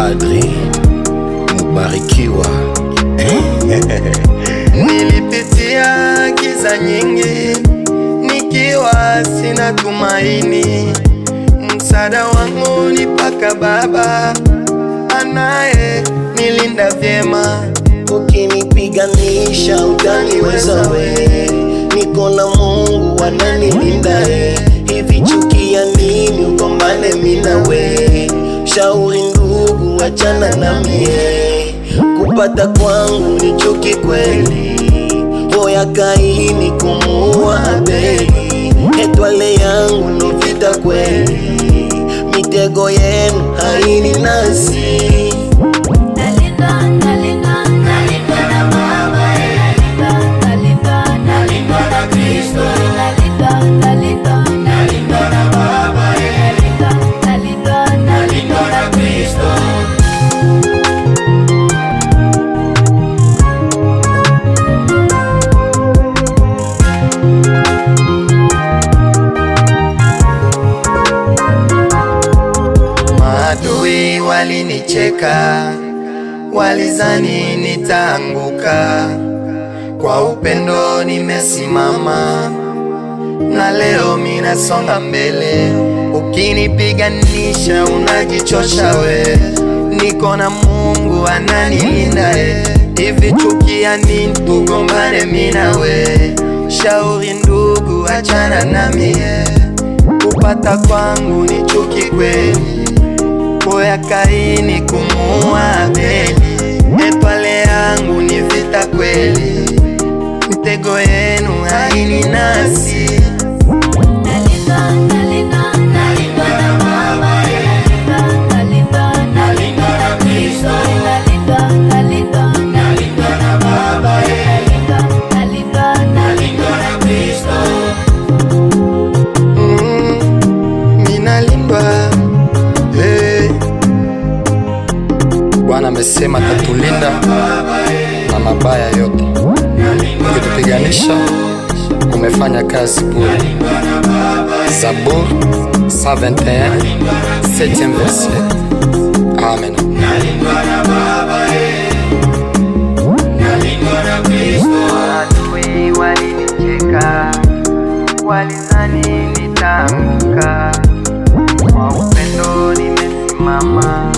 Padri Mubarikiwa. Nilipitia giza nyingi nikiwa sina tumaini, msaada wangu ni paka Baba anaye nilinda vyema. Ukinipiganisha utaniweza we, niko na Mungu ananilinda we. Hivi chukia nini ugombane mina we, shauri ndugu achana na mie. Kupata kwangu ni chuki kweli, hoya Kaini kumuua Abeli. Etwale yangu ni vita kweli, mitego yenu haini nasi. Maadui walinicheka, walizani nitaanguka. Kwa upendo nimesimama, na leo minasonga mbele. Ukinipiganisha unajichosha we, niko na Mungu ananilinda we. Hivi chukia nini tugombane mina we, shauri ndugu achana na mie. Kupata kwangu ni chuki kweli, hoya Kaini kumuua Abeli. Etwale yangu ni vita kweli, mitego yenu haini nasi. Bwana amesema tatulinda na mabaya yote. Ukitupiganisha umefanya kazi bure. Zabur 121 7e verset. Amen. Maadui walinicheka, walizani nitaanguka. Kwa upendo nimesimama,